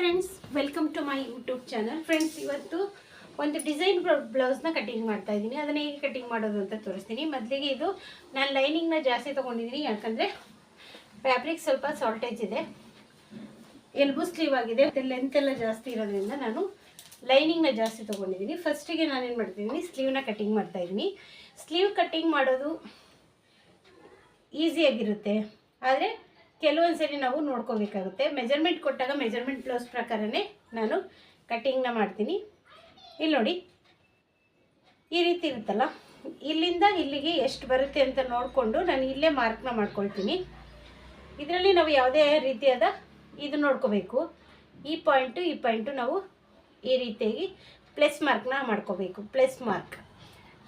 Friends, welcome to my YouTube channel. Friends, ಇವತ್ತು ಒಂದು design ಬ್ಲೌಸ್ನ cutting ಮಾಡ್ತಾ ಇದ್ದೀನಿ. ಅದನ್ನು ಹೇಗೆ ಕಟಿಂಗ್ ಮಾಡೋದು ಅಂತ ತೋರಿಸ್ತೀನಿ. ಮೊದಲಿಗೆ ಇದು ನಾನು ಲೈನಿಂಗ್ನ ಜಾಸ್ತಿ ತೊಗೊಂಡಿದ್ದೀನಿ, ಯಾಕಂದರೆ ಫ್ಯಾಬ್ರಿಕ್ ಸ್ವಲ್ಪ ಶಾರ್ಟೇಜ್ ಇದೆ, ಎಲ್ಬೋ ಸ್ಲೀವ್ ಆಗಿದೆ, ಮತ್ತು ಲೆಂತ್ ಎಲ್ಲ ಜಾಸ್ತಿ ಇರೋದ್ರಿಂದ ನಾನು ಲೈನಿಂಗ್ನ ಜಾಸ್ತಿ ತೊಗೊಂಡಿದ್ದೀನಿ. ಫಸ್ಟಿಗೆ ನಾನೇನು ಮಾಡ್ತಿದ್ದೀನಿ, ಸ್ಲೀವ್ನ ಕಟಿಂಗ್ ಮಾಡ್ತಾಯಿದ್ದೀನಿ. ಸ್ಲೀವ್ ಕಟಿಂಗ್ ಮಾಡೋದು ಈಸಿಯಾಗಿರುತ್ತೆ, ಆದರೆ ಕೆಲವೊಂದು ಸರಿ ನಾವು ನೋಡ್ಕೋಬೇಕಾಗುತ್ತೆ. ಮೆಜರ್ಮೆಂಟ್ ಕೊಟ್ಟಾಗ ಮೆಜರ್ಮೆಂಟ್ ಬ್ಲೌಸ್ ಪ್ರಕಾರನೇ ನಾನು ಕಟಿಂಗ್ನ ಮಾಡ್ತೀನಿ. ಇಲ್ಲಿ ನೋಡಿ, ಈ ರೀತಿ ಇರುತ್ತಲ್ಲ, ಇಲ್ಲಿಂದ ಇಲ್ಲಿಗೆ ಎಷ್ಟು ಬರುತ್ತೆ ಅಂತ ನೋಡಿಕೊಂಡು ನಾನು ಇಲ್ಲೇ ಮಾರ್ಕ್ನ ಮಾಡ್ಕೊಳ್ತೀನಿ. ಇದರಲ್ಲಿ ನಾವು ಯಾವುದೇ ರೀತಿಯಾದ ಇದು ನೋಡ್ಕೋಬೇಕು. ಈ ಪಾಯಿಂಟು ನಾವು ಈ ರೀತಿಯಾಗಿ ಪ್ಲಸ್ ಮಾರ್ಕ್ನ ಮಾಡ್ಕೋಬೇಕು. ಪ್ಲಸ್ ಮಾರ್ಕ್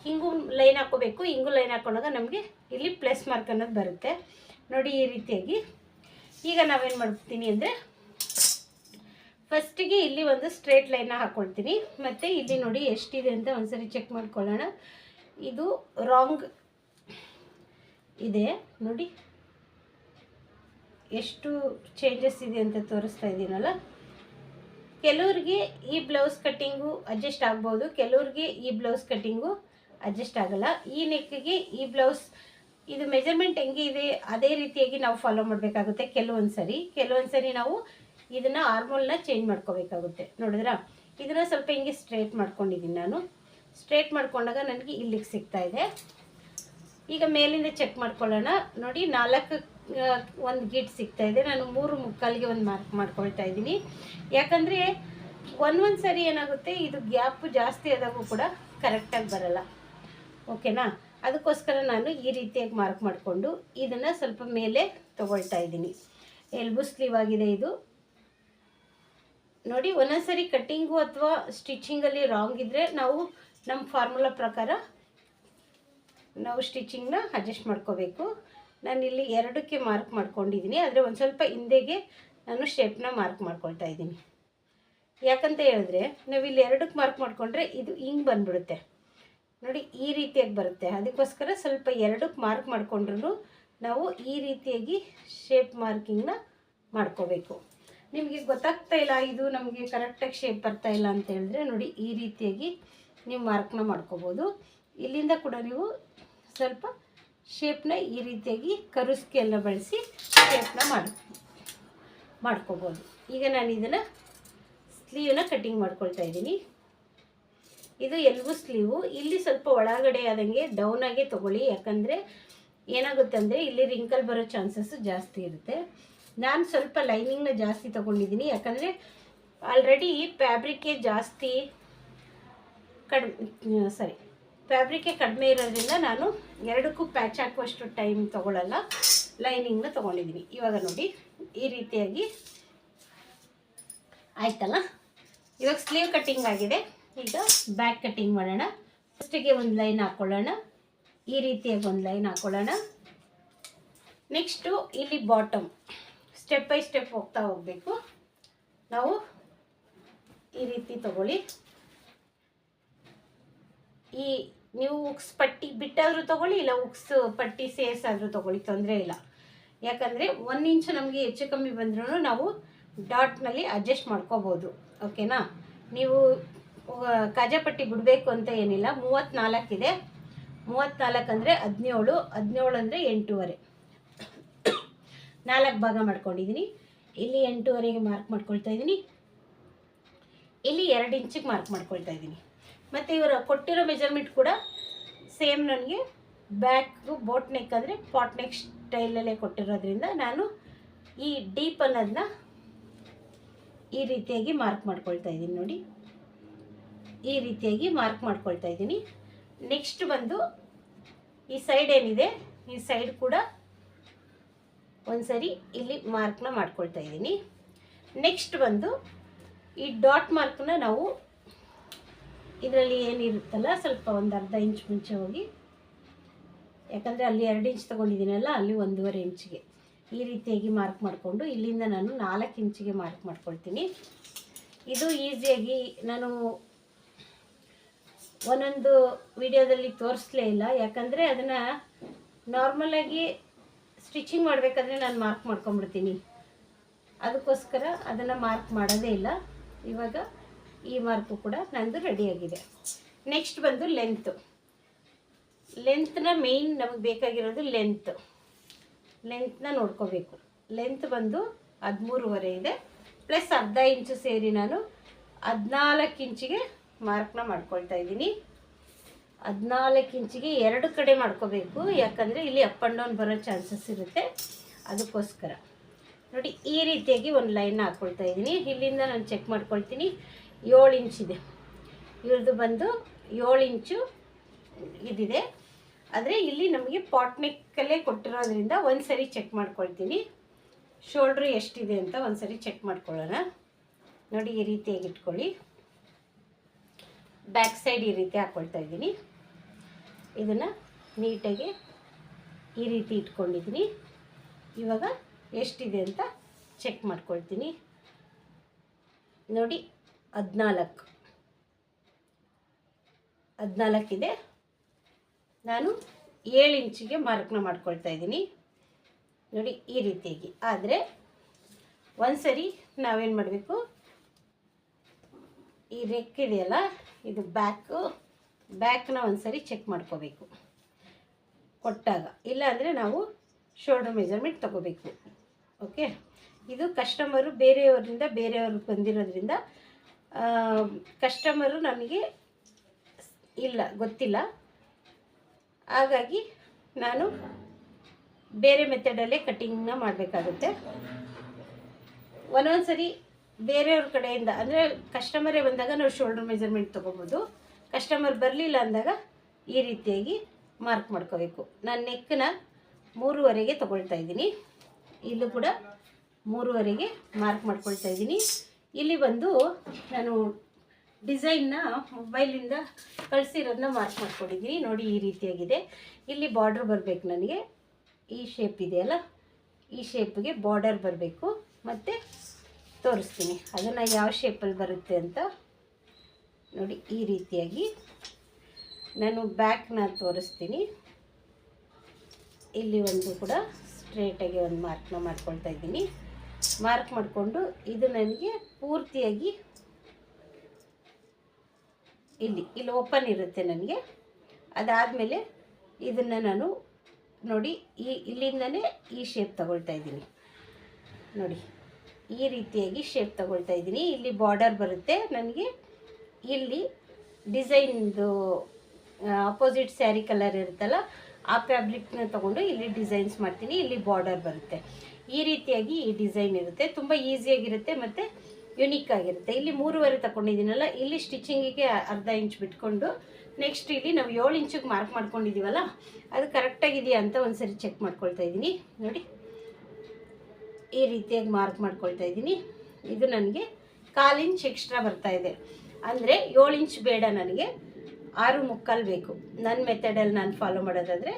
ಹಿಂಗೂ ಲೈನ್ ಹಾಕ್ಕೋಬೇಕು. ಹಿಂಗೂ ಲೈನ್ ಹಾಕೊಂಡಾಗ ನಮಗೆ ಇಲ್ಲಿ ಪ್ಲಸ್ ಮಾರ್ಕ್ ಅನ್ನೋದು ಬರುತ್ತೆ ನೋಡಿ. ಈ ರೀತಿಯಾಗಿ ಈಗ ನಾವೇನು ಮಾಡ್ತೀನಿ ಅಂದರೆ, ಫಸ್ಟಿಗೆ ಇಲ್ಲಿ ಒಂದು ಸ್ಟ್ರೇಟ್ ಲೈನ್ನ ಹಾಕ್ಕೊಳ್ತೀನಿ. ಮತ್ತು ಇಲ್ಲಿ ನೋಡಿ ಎಷ್ಟಿದೆ ಅಂತ ಒಂದ್ಸರಿ ಚೆಕ್ ಮಾಡ್ಕೊಳ್ಳೋಣ. ಇದು ರಾಂಗ್ ಇದೆ ನೋಡಿ, ಎಷ್ಟು ಚೇಂಜಸ್ ಇದೆ ಅಂತ ತೋರಿಸ್ತಾ ಇದ್ದೀನಲ್ಲ. ಕೆಲವ್ರಿಗೆ ಈ ಬ್ಲೌಸ್ ಕಟ್ಟಿಂಗು ಅಡ್ಜಸ್ಟ್ ಆಗ್ಬೋದು, ಕೆಲವ್ರಿಗೆ ಈ ಬ್ಲೌಸ್ ಕಟ್ಟಿಂಗು ಅಡ್ಜಸ್ಟ್ ಆಗಲ್ಲ. ಈ ನೆಕ್ಕಿಗೆ ಈ ಬ್ಲೌಸ್ ಇದು ಮೆಜರ್ಮೆಂಟ್ ಹೆಂಗೆ ಇದೆ ಅದೇ ರೀತಿಯಾಗಿ ನಾವು ಫಾಲೋ ಮಾಡಬೇಕಾಗುತ್ತೆ. ಕೆಲವೊಂದು ಸರಿ ನಾವು ಇದನ್ನು ಆರ್ಮೋಲ್ನ ಚೇಂಜ್ ಮಾಡ್ಕೋಬೇಕಾಗುತ್ತೆ. ನೋಡಿದ್ರಾ, ಇದನ್ನು ಸ್ವಲ್ಪ ಹಿಂಗೆ ಸ್ಟ್ರೇಟ್ ಮಾಡ್ಕೊಂಡಿದ್ದೀನಿ ನಾನು. ಸ್ಟ್ರೇಟ್ ಮಾಡ್ಕೊಂಡಾಗ ನನಗೆ ಇಲ್ಲಿಗೆ ಸಿಗ್ತಾ ಇದೆ. ಈಗ ಮೇಲಿಂದ ಚೆಕ್ ಮಾಡ್ಕೊಳ್ಳೋಣ. ನೋಡಿ, 4 ಒಂದು ಗೀಟ್ ಸಿಗ್ತಾ ಇದೆ. ನಾನು 3 ಮುಕ್ಕಾಲಿಗೆ ಒಂದು ಮಾರ್ಕ್ ಮಾಡ್ಕೊಳ್ತಾ ಇದ್ದೀನಿ. ಯಾಕಂದರೆ ಒಂದೊಂದು ಸರಿ ಏನಾಗುತ್ತೆ, ಇದು ಗ್ಯಾಪು ಜಾಸ್ತಿ ಆದಾಗೂ ಕೂಡ ಕರೆಕ್ಟಾಗಿ ಬರಲ್ಲ. ಓಕೆನಾ? ಅದಕ್ಕೋಸ್ಕರ ನಾನು ಈ ರೀತಿಯಾಗಿ ಮಾರ್ಕ್ ಮಾಡಿಕೊಂಡು ಇದನ್ನು ಸ್ವಲ್ಪ ಮೇಲೆ ತೊಗೊಳ್ತಾ ಇದ್ದೀನಿ. ಎಲ್ಬೋ ಸ್ಲೀವ್ ಆಗಿದೆ ಇದು ನೋಡಿ. ಒಂದೊಂದು ಸರಿ ಕಟ್ಟಿಂಗು ಅಥವಾ ಸ್ಟಿಚಿಂಗಲ್ಲಿ ರಾಂಗ್ ಇದ್ದರೆ ನಾವು ನಮ್ಮ ಫಾರ್ಮುಲಾ ಪ್ರಕಾರ ನಾವು ಸ್ಟಿಚಿಂಗ್ನ ಅಡ್ಜಸ್ಟ್ ಮಾಡ್ಕೋಬೇಕು. ನಾನು ಇಲ್ಲಿ 2ಕ್ಕೆ ಮಾರ್ಕ್ ಮಾಡ್ಕೊಂಡಿದ್ದೀನಿ, ಆದರೆ ಒಂದು ಸ್ವಲ್ಪ ಹಿಂದೆಗೆ ನಾನು ಶೇಪ್ನ ಮಾರ್ಕ್ ಮಾಡ್ಕೊಳ್ತಾ ಇದ್ದೀನಿ. ಯಾಕಂತ ಹೇಳಿದ್ರೆ ನಾವು ಇಲ್ಲಿ 2ಕ್ಕೆ ಮಾರ್ಕ್ ಮಾಡಿಕೊಂಡ್ರೆ ಇದು ಹಿಂಗೆ ಬಂದ್ಬಿಡುತ್ತೆ ನೋಡಿ, ಈ ರೀತಿಯಾಗಿ ಬರುತ್ತೆ. ಅದಕ್ಕೋಸ್ಕರ ಸ್ವಲ್ಪ 2ಕ್ಕೆ ಮಾರ್ಕ್ ಮಾಡಿಕೊಂಡ್ರೂ ನಾವು ಈ ರೀತಿಯಾಗಿ ಶೇಪ್ ಮಾರ್ಕಿಂಗ್ನ ಮಾಡ್ಕೋಬೇಕು. ನಿಮಗೆ ಗೊತ್ತಾಗ್ತಾ ಇಲ್ಲ, ಇದು ನಮಗೆ ಕರೆಕ್ಟಾಗಿ ಶೇಪ್ ಬರ್ತಾ ಇಲ್ಲ ಅಂತ ಹೇಳಿದ್ರೆ ನೋಡಿ, ಈ ರೀತಿಯಾಗಿ ನೀವು ಮಾರ್ಕ್ನ ಮಾಡ್ಕೋಬೋದು. ಇಲ್ಲಿಂದ ಕೂಡ ನೀವು ಸ್ವಲ್ಪ ಶೇಪ್ನ ಈ ರೀತಿಯಾಗಿ ಕರುಸ್ಕೆ ಎಲ್ಲ ಬಳಸಿ ಶೇಪ್ನ ಮಾಡ್ಕೋಬೋದು. ಈಗ ನಾನು ಇದನ್ನು ಸ್ಲೀವ್ನ ಕಟ್ಟಿಂಗ್ ಮಾಡ್ಕೊಳ್ತಾ ಇದ್ದೀನಿ. ಇದು ಎಲ್ಬೋ ಸ್ಲೀವು. ಇಲ್ಲಿ ಸ್ವಲ್ಪ ಒಳಗಡೆ ಆದಂಗೆ ಡೌನಾಗೆ ತೊಗೊಳ್ಳಿ, ಯಾಕಂದರೆ ಏನಾಗುತ್ತೆ ಅಂದರೆ ಇಲ್ಲಿ ರಿಂಕಲ್ ಬರೋ ಚಾನ್ಸಸ್ಸು ಜಾಸ್ತಿ ಇರುತ್ತೆ. ನಾನು ಸ್ವಲ್ಪ ಲೈನಿಂಗ್ನ ಜಾಸ್ತಿ ತೊಗೊಂಡಿದ್ದೀನಿ, ಯಾಕಂದರೆ ಆಲ್ರೆಡಿ ಫ್ಯಾಬ್ರಿಕ್ಕೆ ಕಡಿಮೆ ಇರೋದ್ರಿಂದ ನಾನು 2ಕ್ಕೂ ಪ್ಯಾಚ್ ಹಾಕುವಷ್ಟು ಟೈಮ್ ತೊಗೊಳ್ಳಲ್ಲ, ಲೈನಿಂಗ್ನ ತೊಗೊಂಡಿದ್ದೀನಿ. ಇವಾಗ ನೋಡಿ, ಈ ರೀತಿಯಾಗಿ ಆಯ್ತಲ್ಲ. ಇವಾಗ ಸ್ಲೀವ್ ಕಟ್ಟಿಂಗ್ ಆಗಿದೆ. ಈಗ ಬ್ಯಾಕ್ ಕಟ್ಟಿಂಗ್ ಮಾಡೋಣ. ಫಸ್ಟಿಗೆ ಒಂದು ಲೈನ್ ಹಾಕ್ಕೊಳ್ಳೋಣ, ಈ ರೀತಿಯಾಗಿ ಒಂದು ಲೈನ್ ಹಾಕ್ಕೊಳ್ಳೋಣ. ನೆಕ್ಸ್ಟು ಇಲ್ಲಿ ಬಾಟಮ್ ಸ್ಟೆಪ್ ಬೈ ಸ್ಟೆಪ್ ಹೋಗ್ತಾ ಹೋಗಬೇಕು. ನಾವು ಈ ರೀತಿ ತಗೊಳ್ಳಿ. ಈ ನೀವು ಉಕ್ಸ್ ಪಟ್ಟಿ ಬಿಟ್ಟಾದರೂ ತೊಗೊಳ್ಳಿ, ಇಲ್ಲ ಉಕ್ಸ್ ಪಟ್ಟಿ ಸೇರಿಸಾದರೂ ತೊಗೊಳ್ಳಿ, ತೊಂದರೆ ಇಲ್ಲ. ಯಾಕಂದರೆ 1 ಇಂಚು ನಮಗೆ ಹೆಚ್ಚು ಕಮ್ಮಿ ಬಂದ್ರೂ ನಾವು ಡಾಟ್ನಲ್ಲಿ ಅಡ್ಜಸ್ಟ್ ಮಾಡ್ಕೋಬೋದು. ಓಕೆನಾ? ನೀವು ಕಾಜಾಪಟ್ಟಿ ಬಿಡಬೇಕು ಅಂತ ಏನಿಲ್ಲ. 34 ಇದೆ. 34 ಅಂದರೆ 17, 17 ಅಂದರೆ 8.5, 4 ಭಾಗ ಮಾಡ್ಕೊಂಡಿದ್ದೀನಿ. ಇಲ್ಲಿ 8.5ಗೆ ಮಾರ್ಕ್ ಮಾಡ್ಕೊಳ್ತಾ ಇದ್ದೀನಿ. ಇಲ್ಲಿ 2 ಇಂಚಿಗೆ ಮಾರ್ಕ್ ಮಾಡ್ಕೊಳ್ತಾ ಇದ್ದೀನಿ. ಮತ್ತು ಇವರು ಕೊಟ್ಟಿರೋ ಮೆಜರ್ಮೆಂಟ್ ಕೂಡ ಸೇಮ್ ನನಗೆ ಬ್ಯಾಕು ಬೋಟ್ ನೆಕ್ ಅಂದರೆ ಪಾಟ್ ನೆಕ್ ಸ್ಟೈಲಲ್ಲೇ ಕೊಟ್ಟಿರೋದ್ರಿಂದ ನಾನು ಈ ಡೀಪ್ ಅನ್ನೋದನ್ನ ಈ ರೀತಿಯಾಗಿ ಮಾರ್ಕ್ ಮಾಡ್ಕೊಳ್ತಾ ಇದ್ದೀನಿ ನೋಡಿ. ಈ ರೀತಿಯಾಗಿ ಮಾರ್ಕ್ ಮಾಡ್ಕೊಳ್ತಾ ಇದ್ದೀನಿ. ನೆಕ್ಸ್ಟ್ ಬಂದು ಈ ಸೈಡ್ ಏನಿದೆ, ಈ ಸೈಡ್ ಕೂಡ ಒಂದ್ಸರಿ ಇಲ್ಲಿ ಮಾರ್ಕ್ನ ಮಾಡ್ಕೊಳ್ತಾ ಇದ್ದೀನಿ. ನೆಕ್ಸ್ಟ್ ಬಂದು ಈ ಡಾಟ್ ಮಾರ್ಕ್ನ ನಾವು ಇದರಲ್ಲಿ ಏನಿರುತ್ತಲ್ಲ ಸ್ವಲ್ಪ ಒಂದು ಅರ್ಧ ಇಂಚ್ ಮುಂಚೆ ಹೋಗಿ, ಯಾಕಂದರೆ ಅಲ್ಲಿ 2 ಇಂಚ್ ತೊಗೊಂಡಿದ್ದೀನಲ್ಲ, ಅಲ್ಲಿ 1.5 ಇಂಚಿಗೆ ಈ ರೀತಿಯಾಗಿ ಮಾರ್ಕ್ ಮಾಡಿಕೊಂಡು ಇಲ್ಲಿಂದ ನಾನು 4 ಇಂಚಿಗೆ ಮಾರ್ಕ್ ಮಾಡ್ಕೊಳ್ತೀನಿ. ಇದು ಈಸಿಯಾಗಿ ನಾನು ಒಂದೊಂದು ವಿಡಿಯೋದಲ್ಲಿ ತೋರಿಸಲೇ ಇಲ್ಲ, ಯಾಕಂದರೆ ಅದನ್ನು ನಾರ್ಮಲಾಗಿ ಸ್ಟಿಚಿಂಗ್ ಮಾಡಬೇಕಾದ್ರೆ ನಾನು ಮಾರ್ಕ್ ಮಾಡ್ಕೊಂಬಿಡ್ತೀನಿ. ಅದಕ್ಕೋಸ್ಕರ ಅದನ್ನು ಮಾರ್ಕ್ ಮಾಡೋದೇ ಇಲ್ಲ. ಇವಾಗ ಈ ಮಾರ್ಕು ಕೂಡ ನಂದು ರೆಡಿಯಾಗಿದೆ. ನೆಕ್ಸ್ಟ್ ಬಂದು ಲೆಂತ್ನ ಮೇಯ್ನ್ ನಮಗೆ ಬೇಕಾಗಿರೋದು ಲೆಂತ್ನ ನೋಡ್ಕೋಬೇಕು. ಲೆಂತ್ ಬಂದು 13.5 ಇದೆ, ಪ್ಲಸ್ ಅರ್ಧ ಇಂಚು ಸೇರಿ ನಾನು 14 ಇಂಚಿಗೆ ಮಾರ್ಕ್ನ ಮಾಡ್ಕೊಳ್ತಾ ಇದ್ದೀನಿ. 14 ಇಂಚಿಗೆ 2 ಕಡೆ ಮಾಡ್ಕೋಬೇಕು, ಯಾಕಂದರೆ ಇಲ್ಲಿ ಅಪ್ ಆ್ಯಂಡ್ ಡೌನ್ ಬರೋ ಚಾನ್ಸಸ್ ಇರುತ್ತೆ. ಅದಕ್ಕೋಸ್ಕರ ನೋಡಿ ಈ ರೀತಿಯಾಗಿ ಒಂದು ಲೈನ್ನ ಹಾಕ್ಕೊಳ್ತಾ ಇದ್ದೀನಿ. ಇಲ್ಲಿಂದ ನಾನು ಚೆಕ್ ಮಾಡ್ಕೊಳ್ತೀನಿ. 7 ಇಂಚಿದೆ, ಇವ್ರದ್ದು ಬಂದು 7 ಇಂಚು ಇದಿದೆ. ಆದರೆ ಇಲ್ಲಿ ನಮಗೆ ಪಾಟ್ ನೆಕ್ಕಲ್ಲೇ ಕೊಟ್ಟಿರೋದ್ರಿಂದ ಒಂದು ಸರಿ ಚೆಕ್ ಮಾಡ್ಕೊಳ್ತೀನಿ. ಶೋಲ್ಡ್ರ್ ಎಷ್ಟಿದೆ ಅಂತ ಒಂದು ಸರಿ ಚೆಕ್ ಮಾಡ್ಕೊಳ್ಳೋಣ. ನೋಡಿ ಈ ರೀತಿಯಾಗಿ ಇಟ್ಕೊಳ್ಳಿ. ಬ್ಯಾಕ್ ಸೈಡ್ ಈ ರೀತಿ ಹಾಕ್ಕೊಳ್ತಾ ಇದ್ದೀನಿ. ಇದನ್ನು ನೀಟಾಗಿ ಈ ರೀತಿ ಇಟ್ಕೊಂಡಿದ್ದೀನಿ. ಇವಾಗ ಎಷ್ಟಿದೆ ಅಂತ ಚೆಕ್ ಮಾಡ್ಕೊಳ್ತೀನಿ. ನೋಡಿ 14 ಇದೆ. ನಾನು 7 ಇಂಚಿಗೆ ಮಾರ್ಕ್ನ ಮಾಡ್ಕೊಳ್ತಾ ಇದ್ದೀನಿ. ನೋಡಿ ಈ ರೀತಿಯಾಗಿ. ಆದರೆ ಒಂದು ಸರಿ ನಾವೇನು ಮಾಡಬೇಕು, ಈ ರೆಕ್ ಇದೆಯಲ್ಲ, ಇದು ಬ್ಯಾಕ್ನ ಒಂದು ಸರಿ ಚೆಕ್ ಮಾಡ್ಕೋಬೇಕು ಕೊಟ್ಟಾಗ. ಇಲ್ಲಾಂದರೆ ನಾವು ಶೋಲ್ಡರ್ ಮೆಜರ್ಮೆಂಟ್ ತೊಗೋಬೇಕು. ಓಕೆ, ಇದು ಕಸ್ಟಮರು ಬೇರೆಯವ್ರಿಗೆ ಬಂದಿರೋದ್ರಿಂದ ಕಸ್ಟಮರು ನನಗೆ ಗೊತ್ತಿಲ್ಲ. ಹಾಗಾಗಿ ನಾನು ಬೇರೆ ಮೆಥಡಲ್ಲೇ ಕಟ್ಟಿಂಗ್ನ ಮಾಡಬೇಕಾಗುತ್ತೆ. ಒಂದೊಂದು ಸರಿ ಬೇರೆಯವ್ರ ಕಡೆಯಿಂದ, ಅಂದರೆ ಕಸ್ಟಮರೇ ಬಂದಾಗ ನಾವು ಶೋಲ್ಡರ್ ಮೆಜರ್ಮೆಂಟ್ ತೊಗೋಬೋದು. ಕಸ್ಟಮರ್ ಬರಲಿಲ್ಲ ಅಂದಾಗ ಈ ರೀತಿಯಾಗಿ ಮಾರ್ಕ್ ಮಾಡ್ಕೋಬೇಕು. ನಾನು ನೆಕ್ಕನ್ನ 3.5ಗೆ ತೊಗೊಳ್ತಾ ಇದ್ದೀನಿ. ಇಲ್ಲೂ ಕೂಡ 3.5ಗೆ ಮಾರ್ಕ್ ಮಾಡ್ಕೊಳ್ತಾ ಇದ್ದೀನಿ. ಇಲ್ಲಿ ಬಂದು ನಾನು ಡಿಸೈನ್ನ ಮೊಬೈಲಿಂದ ಕಳಿಸಿರೋದನ್ನ ಮಾರ್ಕ್ ಮಾಡ್ಕೊಂಡಿದ್ದೀನಿ. ನೋಡಿ ಈ ರೀತಿಯಾಗಿದೆ. ಇಲ್ಲಿ ಬಾರ್ಡ್ರ್ ಬರಬೇಕು ನನಗೆ. ಈ ಶೇಪ್ ಇದೆಯಲ್ಲ, ಈ ಶೇಪ್ಗೆ ಬಾರ್ಡರ್ ಬರಬೇಕು. ಮತ್ತು ತೋರಿಸ್ತೀನಿ ಅದನ್ನು ಯಾವ ಶೇಪಲ್ಲಿ ಬರುತ್ತೆ ಅಂತ. ನೋಡಿ ಈ ರೀತಿಯಾಗಿ ನಾನು ಬ್ಯಾಕ್ನ ತೋರಿಸ್ತೀನಿ. ಇಲ್ಲಿ ಒಂದು ಕೂಡ ಸ್ಟ್ರೇಟಾಗಿ ಒಂದು ಮಾರ್ಕ್ನ ಮಾಡ್ಕೊಳ್ತಾ ಇದ್ದೀನಿ. ಮಾರ್ಕ್ ಮಾಡಿಕೊಂಡು ಇದು ನನಗೆ ಪೂರ್ತಿಯಾಗಿ ಇಲ್ಲಿ ಓಪನ್ ಇರುತ್ತೆ ನನಗೆ. ಅದಾದಮೇಲೆ ಇದನ್ನು ನಾನು ನೋಡಿ ಇಲ್ಲಿಂದನೇ ಈ ಶೇಪ್ ತಗೊಳ್ತಾ ಇದ್ದೀನಿ. ನೋಡಿ ಈ ರೀತಿಯಾಗಿ ಶೇಪ್ ತಗೊಳ್ತಾ ಇದ್ದೀನಿ. ಇಲ್ಲಿ ಬಾರ್ಡರ್ ಬರುತ್ತೆ ನನಗೆ. ಇಲ್ಲಿ ಡಿಸೈನ್ದು ಅಪೋಸಿಟ್ ಸ್ಯಾರಿ ಕಲರ್ ಇರುತ್ತಲ್ಲ, ಆ ಫ್ಯಾಬ್ರಿಕ್ನ ತೊಗೊಂಡು ಇಲ್ಲಿ ಡಿಸೈನ್ಸ್ ಮಾಡ್ತೀನಿ. ಇಲ್ಲಿ ಬಾರ್ಡರ್ ಬರುತ್ತೆ. ಈ ರೀತಿಯಾಗಿ ಈ ಡಿಸೈನ್ ಇರುತ್ತೆ. ತುಂಬ ಈಸಿಯಾಗಿರುತ್ತೆ ಮತ್ತು ಯುನೀಕ್ ಆಗಿರುತ್ತೆ. ಇಲ್ಲಿ 3.5 ತಗೊಂಡಿದ್ದೀನಲ್ಲ, ಇಲ್ಲಿ ಸ್ಟಿಚಿಂಗಿಗೆ ಅರ್ಧ ಇಂಚ್ ಬಿಟ್ಕೊಂಡು ನೆಕ್ಸ್ಟ್ ಇಲ್ಲಿ ನಾವು 7 ಇಂಚಿಗೆ ಮಾರ್ಕ್ ಮಾಡ್ಕೊಂಡಿದ್ದೀವಲ್ಲ, ಅದು ಕರೆಕ್ಟಾಗಿದೆಯಾ ಅಂತ ಒಂದು ಸರಿ ಚೆಕ್ ಮಾಡ್ಕೊಳ್ತಾ ಇದ್ದೀನಿ. ನೋಡಿ ಈ ರೀತಿಯಾಗಿ ಮಾರ್ಕ್ ಮಾಡ್ಕೊಳ್ತಾ ಇದ್ದೀನಿ. ಇದು ನನಗೆ 1/4 ಇಂಚ್ ಎಕ್ಸ್ಟ್ರಾ ಬರ್ತಾಯಿದೆ. ಅಂದರೆ 7 ಇಂಚ್ ಬೇಡ, ನನಗೆ 6.75 ಬೇಕು. ನನ್ನ ಮೆಥಡಲ್ಲಿ ನಾನು ಫಾಲೋ ಮಾಡೋದಾದರೆ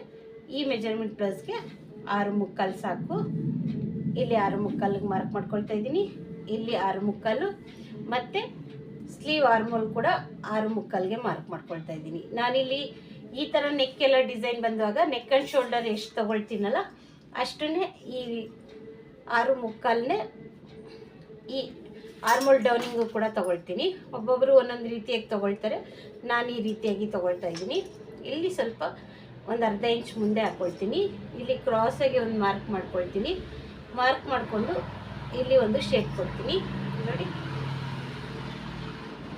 ಈ ಮೆಜರ್ಮೆಂಟ್ ಪ್ಲಸ್ಗೆ 6.75 ಸಾಕು. ಇಲ್ಲಿ 6.75ಗೆ ಮಾರ್ಕ್ ಮಾಡ್ಕೊಳ್ತಾ ಇದ್ದೀನಿ. ಇಲ್ಲಿ 6.75 ಮತ್ತು ಸ್ಲೀವ್ ಆರ್ಮೋಲ್ ಕೂಡ 6.75ಗೆ ಮಾರ್ಕ್ ಮಾಡ್ಕೊಳ್ತಾ ಇದ್ದೀನಿ. ನಾನಿಲ್ಲಿ ಈ ಥರ ನೆಕ್ಕೆಲ್ಲ ಡಿಸೈನ್ ಬಂದಾಗ ನೆಕ್ ಆ್ಯಂಡ್ ಶೋಲ್ಡರ್ ಎಷ್ಟು ತೊಗೊಳ್ತೀನಲ್ಲ ಅಷ್ಟನ್ನೇ ಈ 6.75ನೇ ಈ ಆರ್ಮೋಲ್ ಡೌನಿಂಗು ಕೂಡ ತೊಗೊಳ್ತೀನಿ. ಒಬ್ಬೊಬ್ಬರು ಒಂದೊಂದು ರೀತಿಯಾಗಿ ತೊಗೊಳ್ತಾರೆ. ನಾನು ಈ ರೀತಿಯಾಗಿ ತೊಗೊಳ್ತಾ ಇದ್ದೀನಿ. ಇಲ್ಲಿ ಸ್ವಲ್ಪ ಒಂದು ಅರ್ಧ ಇಂಚ್ ಮುಂದೆ ಹಾಕ್ಕೊಳ್ತೀನಿ. ಇಲ್ಲಿ ಕ್ರಾಸಾಗಿ ಒಂದು ಮಾರ್ಕ್ ಮಾಡ್ಕೊಳ್ತೀನಿ. ಮಾರ್ಕ್ ಮಾಡಿಕೊಂಡು ಇಲ್ಲಿ ಒಂದು ಶೇಪ್ ಕೊಡ್ತೀನಿ. ನೋಡಿ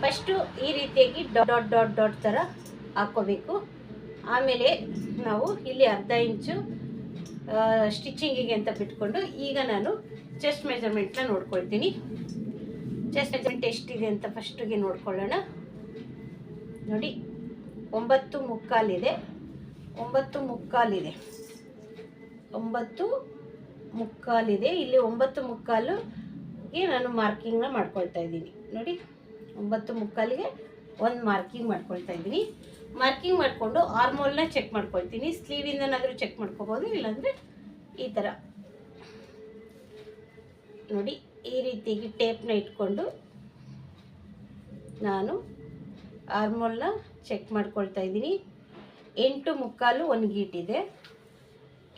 ಫಸ್ಟು ಈ ರೀತಿಯಾಗಿ ಡಾಟ್ ಡಾಟ್ ಡಾಟ್ ಥರ ಹಾಕ್ಕೋಬೇಕು. ಆಮೇಲೆ ನಾವು ಇಲ್ಲಿ ಅರ್ಧ ಇಂಚು ಸ್ಟಿಚಿಂಗಿಗೆ ಅಂತ ಬಿಟ್ಕೊಂಡು ಈಗ ನಾನು ಚೆಸ್ಟ್ ಮೆಜರ್ಮೆಂಟ್ನ ನೋಡ್ಕೊಳ್ತೀನಿ. ಚೆಸ್ಟ್ ಮೆಜರ್ಮೆಂಟ್ ಎಷ್ಟಿದೆ ಅಂತ ಫಸ್ಟಿಗೆ ನೋಡ್ಕೊಳ್ಳೋಣ. ನೋಡಿ 9.75 ಇದೆ. 9.75 ಇದೆ. 9.75 ಇದೆ. ಇಲ್ಲಿ 9.75ಗೆ ನಾನು ಮಾರ್ಕಿಂಗ್ನ ಮಾಡ್ಕೊಳ್ತಾ ಇದ್ದೀನಿ. ನೋಡಿ 9.75ಗೆ ಒಂದು ಮಾರ್ಕಿಂಗ್ ಮಾಡ್ಕೊಳ್ತಾ ಇದ್ದೀನಿ. ಮಾರ್ಕಿಂಗ್ ಮಾಡಿಕೊಂಡು ಆರ್ಮೋಲ್ನ ಚೆಕ್ ಮಾಡ್ಕೊಳ್ತೀನಿ. ಸ್ಲೀವಿಂದನಾದರೂ ಚೆಕ್ ಮಾಡ್ಕೋಬೋದು, ಇಲ್ಲಾಂದರೆ ಈ ಥರ ನೋಡಿ ಈ ರೀತಿಯಾಗಿ ಟೇಪ್ನ ಇಟ್ಕೊಂಡು ನಾನು ಆರ್ಮೋಲ್ನ ಚೆಕ್ ಮಾಡ್ಕೊಳ್ತಾ ಇದ್ದೀನಿ. 8.75 ಒಂದು ಗೀಟಿದೆ.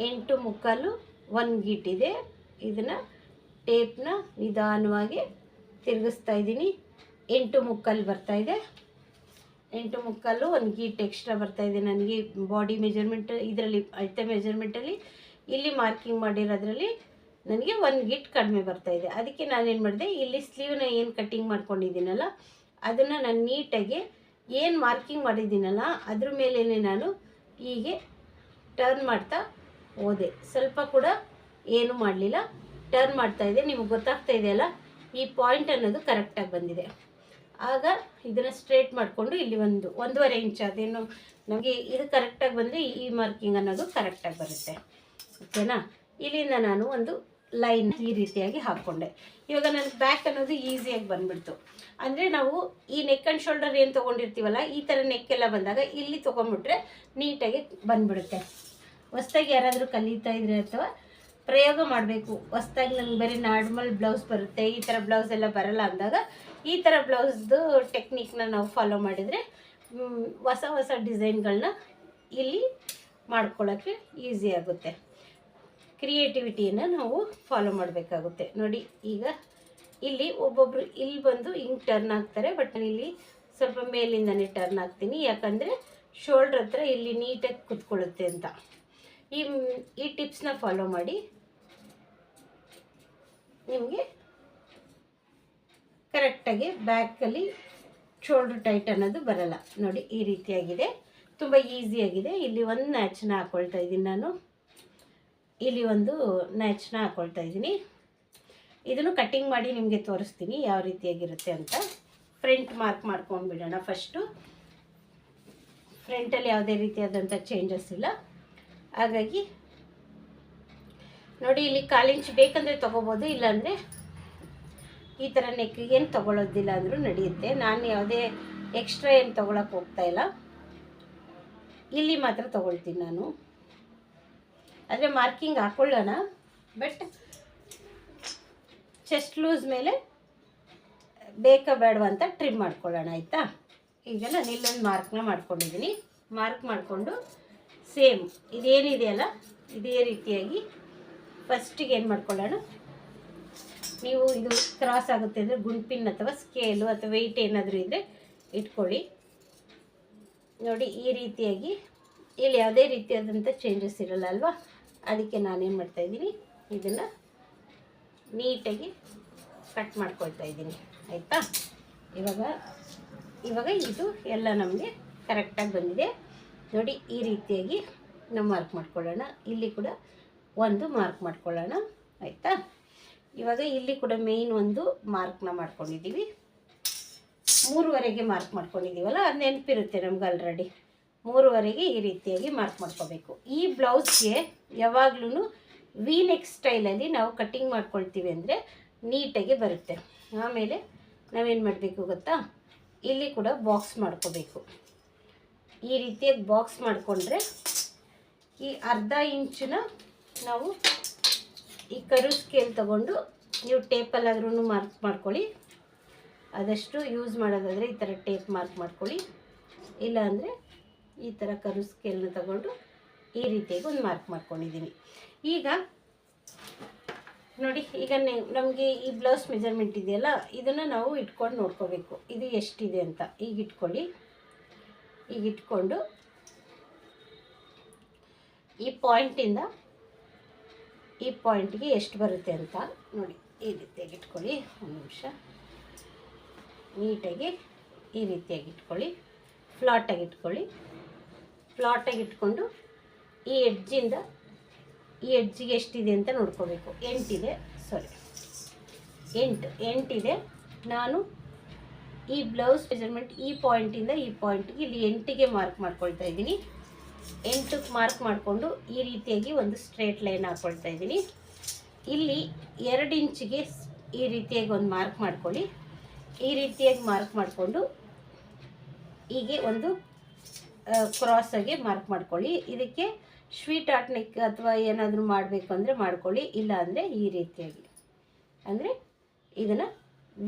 8.75 ಒಂದು ಗೀಟಿದೆ. ಇದನ್ನು ಟೇಪ್ನ ನಿಧಾನವಾಗಿ ತಿರುಗಿಸ್ತಾ ಇದ್ದೀನಿ. 8 ಮುಕ್ಕಾಲು ಬರ್ತಾಯಿದೆ. 8 ಮುಕ್ಕಾಲು, 1 ಗೀಟ್ ಎಕ್ಸ್ಟ್ರಾ ಬರ್ತಾಯಿದೆ ನನಗೆ ಬಾಡಿ ಮೆಜರ್ಮೆಂಟ್. ಇದರಲ್ಲಿ ಅಳತೆ ಮೆಜರ್ಮೆಂಟಲ್ಲಿ ಇಲ್ಲಿ ಮಾರ್ಕಿಂಗ್ ಮಾಡಿರೋದ್ರಲ್ಲಿ ನನಗೆ 1 ಗೀಟ್ ಕಡಿಮೆ ಬರ್ತಾಯಿದೆ. ಅದಕ್ಕೆ ನಾನೇನು ಮಾಡಿದೆ, ಇಲ್ಲಿ ಸ್ಲೀವ್ನ ಏನು ಕಟ್ಟಿಂಗ್ ಮಾಡ್ಕೊಂಡಿದ್ದೀನಲ್ಲ ಅದನ್ನು ನಾನು ನೀಟಾಗಿ ಏನು ಮಾರ್ಕಿಂಗ್ ಮಾಡಿದ್ದೀನಲ್ಲ ಅದ್ರ ಮೇಲೇ ನಾನು ಹೀಗೆ ಟರ್ನ್ ಮಾಡ್ತಾ ಹೋದೆ. ಸ್ವಲ್ಪ ಕೂಡ ಏನು ಮಾಡಲಿಲ್ಲ, ಟರ್ನ್ ಮಾಡ್ತಾಯಿದ್ದೆ. ನಿಮಗೆ ಗೊತ್ತಾಗ್ತಾ ಇದೆಯಲ್ಲ, ಈ ಪಾಯಿಂಟ್ ಅನ್ನೋದು ಕರೆಕ್ಟಾಗಿ ಬಂದಿದೆ. ಆಗ ಇದನ್ನು ಸ್ಟ್ರೇಟ್ ಮಾಡಿಕೊಂಡು ಇಲ್ಲಿ 1.5 ಇಂಚ್ ಅದೇನು ನಮಗೆ ಇದು ಕರೆಕ್ಟಾಗಿ ಬಂದರೆ ಈ ಮಾರ್ಕಿಂಗ್ ಅನ್ನೋದು ಕರೆಕ್ಟಾಗಿ ಬರುತ್ತೆ. ಓಕೆನಾ? ಇಲ್ಲಿಂದ ನಾನು ಒಂದು ಲೈನ್ ಈ ರೀತಿಯಾಗಿ ಹಾಕ್ಕೊಂಡೆ. ಇವಾಗ ನನಗೆ ಬ್ಯಾಕ್ ಅನ್ನೋದು ಈಸಿಯಾಗಿ ಬಂದುಬಿಡ್ತು. ಅಂದರೆ ನಾವು ಈ ನೆಕ್ ಆ್ಯಂಡ್ ಶೋಲ್ಡರ್ ಏನು ತೊಗೊಂಡಿರ್ತೀವಲ್ಲ, ಈ ಥರ ನೆಕ್ಕೆಲ್ಲ ಬಂದಾಗ ಇಲ್ಲಿ ತೊಗೊಂಡ್ಬಿಟ್ರೆ ನೀಟಾಗಿ ಬಂದುಬಿಡುತ್ತೆ. ಹೊಸ್ದಾಗಿ ಯಾರಾದರೂ ಕಲಿತಾ ಇದ್ರೆ ಅಥವಾ ಪ್ರಯೋಗ ಮಾಡಬೇಕು, ಹೊಸ್ದಾಗಿ ನನಗೆ ಬರೀ ನಾರ್ಮಲ್ ಬ್ಲೌಸ್ ಬರುತ್ತೆ, ಈ ಥರ ಬ್ಲೌಸ್ ಎಲ್ಲ ಬರಲ್ಲ ಅಂದಾಗ ಈ ಥರ ಬ್ಲೌಸ್ದು ಟೆಕ್ನಿಕ್ನ ನಾವು ಫಾಲೋ ಮಾಡಿದರೆ ಹೊಸ ಹೊಸ ಡಿಸೈನ್ಗಳನ್ನ ಇಲ್ಲಿ ಮಾಡ್ಕೊಳ್ಳೋಕ್ಕೆ ಈಸಿ ಆಗುತ್ತೆ. ಕ್ರಿಯೇಟಿವಿಟಿಯನ್ನು ನಾವು ಫಾಲೋ ಮಾಡಬೇಕಾಗುತ್ತೆ. ನೋಡಿ, ಈಗ ಇಲ್ಲಿ ಒಬ್ಬೊಬ್ಬರು ಇಲ್ಲಿ ಬಂದು ಹಿಂಗೆ ಟರ್ನ್ ಆಗ್ತಾರೆ, ಬಟ್ ನಾನು ಇಲ್ಲಿ ಸ್ವಲ್ಪ ಮೇಲಿಂದನೇ ಟರ್ನ್ ಆಗ್ತೀನಿ. ಯಾಕಂದರೆ ಶೋಲ್ಡ್ರ್ ಹತ್ರ ಇಲ್ಲಿ ನೀಟಾಗಿ ಕುತ್ಕೊಳ್ಳುತ್ತೆ ಅಂತ. ಈ ಟಿಪ್ಸ್ನ ಫಾಲೋ ಮಾಡಿ ನಿಮಗೆ ಕರೆಕ್ಟಾಗಿ ಬ್ಯಾಕಲ್ಲಿ ಶೋಲ್ಡ್ರ್ ಟೈಟ್ ಅನ್ನೋದು ಬರಲ್ಲ. ನೋಡಿ, ಈ ರೀತಿಯಾಗಿದೆ, ತುಂಬ ಈಸಿಯಾಗಿದೆ. ಇಲ್ಲಿ ಒಂದು ನ್ಯಾಚನ್ನ ಹಾಕ್ಕೊಳ್ತಾ ಇದ್ದೀನಿ ನಾನು. ಇಲ್ಲಿ ಒಂದು ನ್ಯಾಚನ್ನ ಹಾಕ್ಕೊಳ್ತಾ ಇದ್ದೀನಿ. ಇದನ್ನು ಕಟ್ಟಿಂಗ್ ಮಾಡಿ ನಿಮಗೆ ತೋರಿಸ್ತೀನಿ ಯಾವ ರೀತಿಯಾಗಿರುತ್ತೆ ಅಂತ. ಫ್ರಂಟ್ ಮಾರ್ಕ್ ಮಾಡ್ಕೊಂಡ್ಬಿಡೋಣ ಫಸ್ಟು. ಫ್ರಂಟಲ್ಲಿ ಯಾವುದೇ ರೀತಿಯಾದಂಥ ಚೇಂಜಸ್ ಇಲ್ಲ. ಹಾಗಾಗಿ ನೋಡಿ, ಇಲ್ಲಿ 1/4 ಇಂಚ್ ಬೇಕಂದರೆ ತೊಗೋಬೋದು, ಇಲ್ಲಾಂದರೆ ಈ ಥರ ನೆಕ್ಕಿಗೆ ಏನು ತೊಗೊಳೋದಿಲ್ಲ ಅಂದರೂ ನಡೆಯುತ್ತೆ. ನಾನು ಯಾವುದೇ ಎಕ್ಸ್ಟ್ರಾ ಏನು ತೊಗೊಳಕ್ಕೆ ಹೋಗ್ತಾಯಿಲ್ಲ, ಇಲ್ಲಿ ಮಾತ್ರ ತೊಗೊಳ್ತೀನಿ ನಾನು. ಆದರೆ ಮಾರ್ಕಿಂಗ್ ಹಾಕ್ಕೊಳ್ಳೋಣ, ಬಟ್ ಚೆಸ್ಟ್ ಲೂಸ್ ಮೇಲೆ ಬೇಕಾ ಬೇಡವಾ ಅಂತ ಟ್ರಿಮ್ ಮಾಡ್ಕೊಳ್ಳೋಣ, ಆಯಿತಾ? ಈಗ ನಾನು ಇಲ್ಲೊಂದು ಮಾರ್ಕ್ನ ಮಾಡ್ಕೊಂಡಿದ್ದೀನಿ. ಮಾರ್ಕ್ ಮಾಡಿಕೊಂಡು ಸೇಮ್ ಇದೇನಿದೆಯಲ್ಲ ಇದೇ ರೀತಿಯಾಗಿ ಫಸ್ಟಿಗೆ ಏನು ಮಾಡ್ಕೊಳ್ಳೋಣ, ನೀವು ಇದು ಕ್ರಾಸ್ ಆಗುತ್ತೆ ಅಂದರೆ ಗುಂಪಿನ್ ಅಥವಾ ಸ್ಕೇಲು ಅಥವಾ ವೆಯ್ಟ್ ಏನಾದರೂ ಇದ್ದರೆ ಇಟ್ಕೊಳ್ಳಿ. ನೋಡಿ, ಈ ರೀತಿಯಾಗಿ ಇಲ್ಲಿ ಯಾವುದೇ ರೀತಿಯಾದಂಥ ಚೇಂಜಸ್ ಇರಲ್ಲ ಅಲ್ವಾ? ಅದಕ್ಕೆ ನಾನೇನು ಮಾಡ್ತಾಯಿದ್ದೀನಿ, ಇದನ್ನು ನೀಟಾಗಿ ಕಟ್ ಮಾಡ್ಕೊಳ್ತಾ ಇದ್ದೀನಿ, ಆಯಿತಾ? ಇವಾಗ ಇದು ಎಲ್ಲ ನಮಗೆ ಕರೆಕ್ಟಾಗಿ ಬಂದಿದೆ. ನೋಡಿ, ಈ ರೀತಿಯಾಗಿ ನಾವು ಮಾರ್ಕ್ ಮಾಡ್ಕೊಳ್ಳೋಣ. ಇಲ್ಲಿ ಕೂಡ ಒಂದು ಮಾರ್ಕ್ ಮಾಡ್ಕೊಳ್ಳೋಣ, ಆಯಿತಾ? ಇವಾಗ ಇಲ್ಲಿ ಕೂಡ ಮೇಯ್ನ್ ಒಂದು ಮಾರ್ಕ್ನ ಮಾಡ್ಕೊಂಡಿದ್ದೀವಿ. 3ವರೆಗೆ ಮಾರ್ಕ್ ಮಾಡ್ಕೊಂಡಿದ್ದೀವಲ್ಲ, ಅದು ನೆನಪಿರುತ್ತೆ ನಮ್ಗೆ ಆಲ್ರೆಡಿ. 3ವರೆಗೆ ಈ ರೀತಿಯಾಗಿ ಮಾರ್ಕ್ ಮಾಡ್ಕೋಬೇಕು. ಈ ಬ್ಲೌಸ್ಗೆ ಯಾವಾಗ್ಲೂ ವಿ ನೆಕ್ ಸ್ಟೈಲಲ್ಲಿ ನಾವು ಕಟ್ಟಿಂಗ್ ಮಾಡ್ಕೊಳ್ತೀವಿ ಅಂದರೆ ನೀಟಾಗಿ ಬರುತ್ತೆ. ಆಮೇಲೆ ನಾವೇನು ಮಾಡಬೇಕು ಗೊತ್ತಾ, ಇಲ್ಲಿ ಕೂಡ ಬಾಕ್ಸ್ ಮಾಡ್ಕೋಬೇಕು. ಈ ರೀತಿಯಾಗಿ ಬಾಕ್ಸ್ ಮಾಡಿಕೊಂಡ್ರೆ ಈ 1/2 ಇಂಚನ್ನ ನಾವು ಈ ಕರು ಸ್ಕೇಲ್ ತಗೊಂಡು, ನೀವು ಟೇಪಲ್ಲಾದ್ರೂ ಮಾರ್ಕ್ ಮಾಡ್ಕೊಳ್ಳಿ. ಆದಷ್ಟು ಯೂಸ್ ಮಾಡೋದಾದರೆ ಈ ಥರ ಟೇಪ್ ಮಾರ್ಕ್ ಮಾಡ್ಕೊಳ್ಳಿ. ಇಲ್ಲಾಂದರೆ ಈ ಥರ ಕರು ಸ್ಕೇಲ್ನ ತಗೊಂಡು ಈ ರೀತಿಯಾಗಿ ಒಂದು ಮಾರ್ಕ್ ಮಾಡ್ಕೊಂಡಿದ್ದೀನಿ. ಈಗ ನೋಡಿ, ಈಗ ನಮಗೆ ಈ ಬ್ಲೌಸ್ ಮೆಜರ್ಮೆಂಟ್ ಇದೆಯಲ್ಲ, ಇದನ್ನು ನಾವು ಇಟ್ಕೊಂಡು ನೋಡ್ಕೋಬೇಕು ಇದು ಎಷ್ಟಿದೆ ಅಂತ. ಈಗ ಇಟ್ಕೊಳ್ಳಿ. ಈಗ ಇಟ್ಕೊಂಡು ಈ ಪಾಯಿಂಟಿಂದ ಈ ಪಾಯಿಂಟ್ಗೆ ಎಷ್ಟು ಬರುತ್ತೆ ಅಂತ ನೋಡಿ. ಈ ರೀತಿಯಾಗಿ ಇಟ್ಕೊಳ್ಳಿ. ಒಂದು ನಿಮಿಷ, ನೀಟಾಗಿ ಈ ರೀತಿಯಾಗಿ ಇಟ್ಕೊಳ್ಳಿ. ಫ್ಲಾಟಾಗಿ ಇಟ್ಕೊಳ್ಳಿ. ಫ್ಲಾಟಾಗಿ ಇಟ್ಕೊಂಡು ಈ ಎಡ್ಜಿಂದ ಈ ಎಡ್ಜಿಗೆ ಎಷ್ಟಿದೆ ಅಂತ ನೋಡ್ಕೋಬೇಕು. 8 ಇದೆ, ಸಾರಿ 8 ಇದೆ. ನಾನು ಈ ಬ್ಲೌಸ್ ಮೆಜರ್ಮೆಂಟ್ ಈ ಪಾಯಿಂಟಿಂದ ಈ ಪಾಯಿಂಟ್ಗೆ ಇಲ್ಲಿ 8ಗೆ ಮಾರ್ಕ್ ಮಾಡ್ಕೊಳ್ತಾ ಇದ್ದೀನಿ. 8ಕ್ಕೆ ಮಾರ್ಕ್ ಮಾಡಿಕೊಂಡು ಈ ರೀತಿಯಾಗಿ ಒಂದು ಸ್ಟ್ರೇಟ್ ಲೈನ್ ಹಾಕ್ಕೊಳ್ತಾ ಇದ್ದೀನಿ. ಇಲ್ಲಿ 2 ಇಂಚಿಗೆ ಈ ರೀತಿಯಾಗಿ ಒಂದು ಮಾರ್ಕ್ ಮಾಡ್ಕೊಳ್ಳಿ. ಈ ರೀತಿಯಾಗಿ ಮಾರ್ಕ್ ಮಾಡಿಕೊಂಡು ಹೀಗೆ ಒಂದು ಕ್ರಾಸಾಗಿ ಮಾರ್ಕ್ ಮಾಡ್ಕೊಳ್ಳಿ. ಇದಕ್ಕೆ ಸ್ವೀಟ್ ಆರ್ಟ್ ನೆಕ್ ಅಥವಾ ಏನಾದರೂ ಮಾಡಬೇಕು ಅಂದರೆ ಮಾಡ್ಕೊಳ್ಳಿ, ಇಲ್ಲ ಅಂದರೆ ಈ ರೀತಿಯಾಗಿ, ಅಂದರೆ ಇದನ್ನು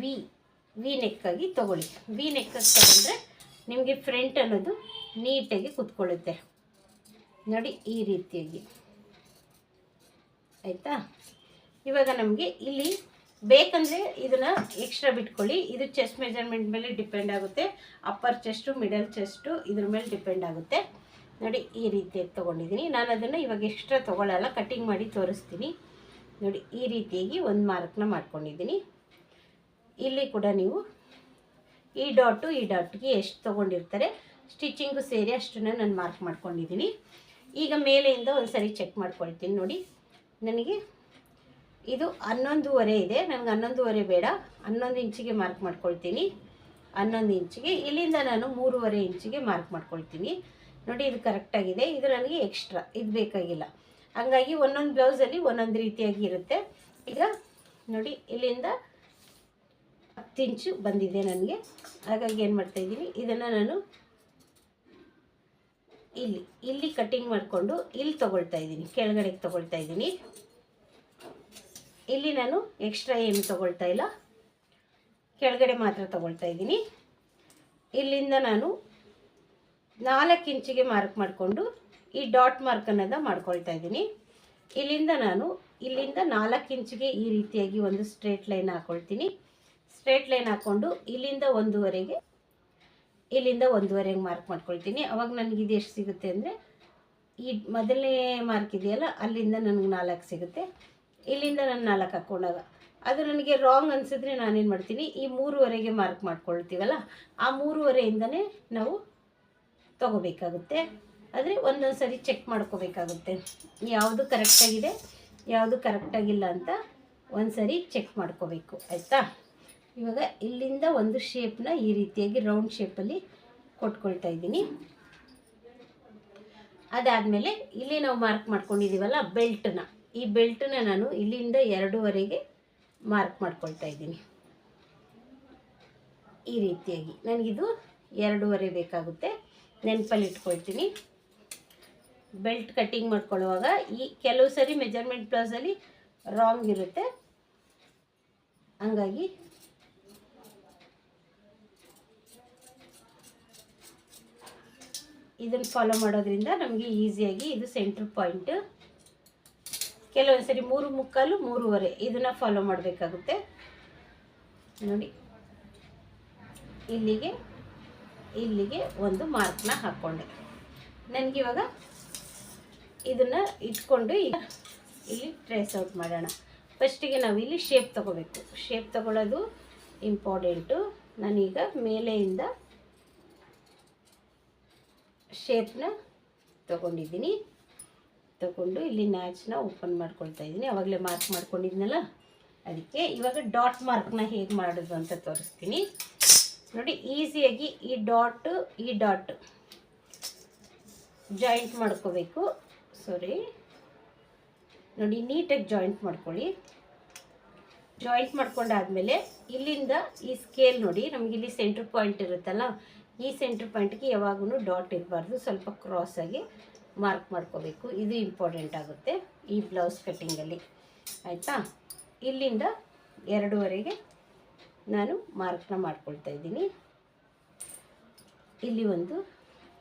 ವಿ ನೆಕ್ಕಾಗಿ ತೊಗೊಳ್ಳಿ. ವಿ ನೆಕ್ಕಾಗಿ ತೊಗೊಂಡ್ರೆ ನಿಮಗೆ ಫ್ರಂಟ್ ಅನ್ನೋದು ನೀಟಾಗಿ ಕೂತ್ಕೊಳ್ಳುತ್ತೆ. ನೋಡಿ, ಈ ರೀತಿಯಾಗಿ, ಆಯಿತಾ? ಇವಾಗ ನಮಗೆ ಇಲ್ಲಿ ಬೇಕಂದರೆ ಇದನ್ನು ಎಕ್ಸ್ಟ್ರಾ ಬಿಟ್ಕೊಳ್ಳಿ. ಇದು ಚೆಸ್ಟ್ ಮೆಜರ್ಮೆಂಟ್ ಮೇಲೆ ಡಿಪೆಂಡ್ ಆಗುತ್ತೆ. ಅಪ್ಪರ್ ಚೆಸ್ಟು, ಮಿಡಲ್ ಚೆಸ್ಟು ಇದ್ರ ಮೇಲೆ ಡಿಪೆಂಡ್ ಆಗುತ್ತೆ. ನೋಡಿ ಈ ರೀತಿಯಾಗಿ ತೊಗೊಂಡಿದ್ದೀನಿ. ನಾನು ಅದನ್ನು ಇವಾಗ ಎಕ್ಸ್ಟ್ರಾ ತೊಗೊಳ್ಳಲ್ಲ, ಕಟ್ಟಿಂಗ್ ಮಾಡಿ ತೋರಿಸ್ತೀನಿ. ನೋಡಿ ಈ ರೀತಿಯಾಗಿ ಒಂದು ಮಾರ್ಕ್ನ ಮಾಡ್ಕೊಂಡಿದ್ದೀನಿ. ಇಲ್ಲಿ ಕೂಡ ನೀವು ಈ ಡಾಟ್ಗೆ ಎಷ್ಟು ತೊಗೊಂಡಿರ್ತಾರೆ ಸ್ಟಿಚಿಂಗು ಸೇರಿ ಅಷ್ಟನ್ನು ನಾನು ಮಾರ್ಕ್ ಮಾಡ್ಕೊಂಡಿದ್ದೀನಿ. ಈಗ ಮೇಲೆಯಿಂದ ಒಂದು ಸರಿ ಚೆಕ್ ಮಾಡ್ಕೊಳ್ತೀನಿ. ನೋಡಿ ನನಗೆ ಇದು 11.5 ಇದೆ, ನನಗೆ 11.5 ಬೇಡ, 11 ಇಂಚಿಗೆ ಮಾರ್ಕ್ ಮಾಡ್ಕೊಳ್ತೀನಿ. 11 ಇಂಚಿಗೆ ಇಲ್ಲಿಂದ ನಾನು 3.5 ಇಂಚಿಗೆ ಮಾರ್ಕ್ ಮಾಡ್ಕೊಳ್ತೀನಿ. ನೋಡಿ ಇದು ಕರೆಕ್ಟಾಗಿದೆ. ಇದು ನನಗೆ ಎಕ್ಸ್ಟ್ರಾ, ಇದು ಬೇಕಾಗಿಲ್ಲ. ಹಾಗಾಗಿ ಒಂದೊಂದು ಬ್ಲೌಸಲ್ಲಿ ಒಂದೊಂದು ರೀತಿಯಾಗಿ ಇರುತ್ತೆ. ಈಗ ನೋಡಿ ಇಲ್ಲಿಂದ 10 ಇಂಚು ಬಂದಿದೆ ನನಗೆ. ಹಾಗಾಗಿ ಏನು ಮಾಡ್ತಾಯಿದ್ದೀನಿ, ಇದನ್ನು ನಾನು ಇಲ್ಲಿ ಕಟ್ಟಿಂಗ್ ಮಾಡಿಕೊಂಡು ಇಲ್ಲಿ ತೊಗೊಳ್ತಾ ಇದ್ದೀನಿ, ಕೆಳಗಡೆಗೆ ತೊಗೊಳ್ತಾ ಇದ್ದೀನಿ. ಇಲ್ಲಿ ನಾನು ಎಕ್ಸ್ಟ್ರಾ ಏನು ತೊಗೊಳ್ತಾ ಇಲ್ಲ, ಕೆಳಗಡೆ ಮಾತ್ರ ತೊಗೊಳ್ತಾ ಇದ್ದೀನಿ. ಇಲ್ಲಿಂದ ನಾನು 4 ಇಂಚಿಗೆ ಮಾರ್ಕ್ ಮಾಡಿಕೊಂಡು ಈ ಡಾಟ್ ಮಾರ್ಕ್ ಅನ್ನೋದು ಮಾಡ್ಕೊಳ್ತಾ ಇದ್ದೀನಿ. ಇಲ್ಲಿಂದ 4 ಇಂಚಿಗೆ ಈ ರೀತಿಯಾಗಿ ಒಂದು ಸ್ಟ್ರೇಟ್ ಲೈನ್ ಹಾಕ್ಕೊಳ್ತೀನಿ. ಸ್ಟ್ರೇಟ್ ಲೈನ್ ಹಾಕ್ಕೊಂಡು ಇಲ್ಲಿಂದ 1.5ಗೆ ಮಾರ್ಕ್ ಮಾಡ್ಕೊಳ್ತೀನಿ. ಅವಾಗ ನನಗೆ ಇದು ಎಷ್ಟು ಸಿಗುತ್ತೆ ಅಂದರೆ, ಈ ಮೊದಲನೇ ಮಾರ್ಕ್ ಇದೆಯಲ್ಲ ಅಲ್ಲಿಂದ ನನಗೆ 4 ಸಿಗುತ್ತೆ. ಇಲ್ಲಿಂದ ನಾನು 4 ಹಾಕ್ಕೊಂಡಾಗ ಅದು ನನಗೆ ರಾಂಗ್ ಅನಿಸಿದ್ರೆ ನಾನೇನು ಮಾಡ್ತೀನಿ, ಈ 3.5ಗೆ ಮಾರ್ಕ್ ಮಾಡ್ಕೊಳ್ತೀವಲ್ಲ ಆ 3.5ಇಂದನೇ ನಾವು ತೊಗೋಬೇಕಾಗುತ್ತೆ. ಆದರೆ ಒಂದೊಂದು ಸರಿ ಚೆಕ್ ಮಾಡ್ಕೋಬೇಕಾಗುತ್ತೆ, ಯಾವುದು ಕರೆಕ್ಟಾಗಿದೆ ಯಾವುದು ಕರೆಕ್ಟಾಗಿಲ್ಲ ಅಂತ ಒಂದು ಸರಿ ಚೆಕ್ ಮಾಡ್ಕೋಬೇಕು, ಆಯಿತಾ. ಇವಾಗ ಇಲ್ಲಿಂದ ಒಂದು ಶೇಪ್ನ ಈ ರೀತಿಯಾಗಿ ರೌಂಡ್ ಶೇಪಲ್ಲಿ ಕೊಟ್ಕೊಳ್ತಾ ಇದ್ದೀನಿ. ಅದಾದಮೇಲೆ ಇಲ್ಲಿ ನಾವು ಮಾರ್ಕ್ ಮಾಡ್ಕೊಂಡಿದ್ದೀವಲ್ಲ ಬೆಲ್ಟನ್ನ, ಈ ಬೆಲ್ಟನ್ನ ನಾನು ಇಲ್ಲಿಂದ 2.5ಗೆ ಮಾರ್ಕ್ ಮಾಡ್ಕೊಳ್ತಾ ಇದ್ದೀನಿ. ಈ ರೀತಿಯಾಗಿ ನನಗಿದು 2.5 ಬೇಕಾಗುತ್ತೆ, ನೆನಪಲ್ಲಿ ಇಟ್ಕೊಳ್ತೀನಿ. ಬೆಲ್ಟ್ ಕಟ್ಟಿಂಗ್ ಮಾಡ್ಕೊಳ್ಳುವಾಗ ಈ ಕೆಲವು ಸರಿ ಮೆಜರ್ಮೆಂಟ್ ಬ್ಲೌಸಲ್ಲಿ ರಾಂಗ್ ಇರುತ್ತೆ, ಹಂಗಾಗಿ ಇದನ್ನು ಫಾಲೋ ಮಾಡೋದ್ರಿಂದ ನಮಗೆ ಈಸಿಯಾಗಿ ಇದು ಸೆಂಟ್ರ್ ಪಾಯಿಂಟ್. ಕೆಲವೊಂದು ಸರಿ 3.75 3.5 ಇದನ್ನು ಫಾಲೋ ಮಾಡಬೇಕಾಗುತ್ತೆ. ನೋಡಿ ಇಲ್ಲಿಗೆ ಒಂದು ಮಾರ್ಕ್ನ ಹಾಕ್ಕೊಂಡೆ. ನನಗಿವಾಗ ಇದನ್ನು ಇಟ್ಕೊಂಡು ಇಲ್ಲಿ ಟ್ರೇಸ್ ಔಟ್ ಮಾಡೋಣ. ಫಸ್ಟಿಗೆ ನಾವು ಇಲ್ಲಿ ಶೇಪ್ ತೊಗೋಬೇಕು. ಶೇಪ್ ತೊಗೊಳ್ಳೋದು ಇಂಪಾರ್ಟೆಂಟು. ನಾನೀಗ ಮೇಲೆಯಿಂದ ಶೇಪ್ನ ತೊಗೊಂಡಿದ್ದೀನಿ. ತೊಗೊಂಡು ಇಲ್ಲಿ ನ್ಯಾಚ್ನ ಓಪನ್ ಮಾಡ್ಕೊಳ್ತಾ ಇದ್ದೀನಿ. ಆವಾಗಲೇ ಮಾರ್ಕ್ ಮಾಡ್ಕೊಂಡಿದ್ನಲ್ಲ ಅದಕ್ಕೆ. ಇವಾಗ ಡಾಟ್ ಮಾರ್ಕ್ನ ಹೇಗೆ ಮಾಡೋದು ಅಂತ ತೋರಿಸ್ತೀನಿ. ನೋಡಿ ಈಸಿಯಾಗಿ ಈ ಡಾಟ್ ಜಾಯಿಂಟ್ ಮಾಡ್ಕೋಬೇಕು. ನೋಡಿ ನೀಟಾಗಿ ಜಾಯಿಂಟ್ ಮಾಡ್ಕೊಳ್ಳಿ. ಜಾಯಿಂಟ್ ಮಾಡ್ಕೊಂಡಾದಮೇಲೆ ಇಲ್ಲಿಂದ ಈ ಸ್ಕೇಲ್ ನೋಡಿ, ನಮಗೆ ಇಲ್ಲಿ ಸೆಂಟ್ರ್ ಪಾಯಿಂಟ್ ಇರುತ್ತಲ್ಲ, ಈ ಸೆಂಟ್ರ್ ಪಾಯಿಂಟ್ಗೆ ಯಾವಾಗೂ ಡಾಟ್ ಇರಬಾರ್ದು, ಸ್ವಲ್ಪ ಕ್ರಾಸಾಗಿ ಮಾರ್ಕ್ ಮಾಡ್ಕೋಬೇಕು. ಇದು ಇಂಪಾರ್ಟೆಂಟ್ ಆಗುತ್ತೆ ಈ ಬ್ಲೌಸ್ ಕಟ್ಟಿಂಗಲ್ಲಿ, ಆಯಿತಾ. ಇಲ್ಲಿಂದ 2.5ಗೆ ನಾನು ಮಾರ್ಕ್ನ ಮಾಡ್ಕೊಳ್ತಾ ಇದ್ದೀನಿ. ಇಲ್ಲಿ ಒಂದು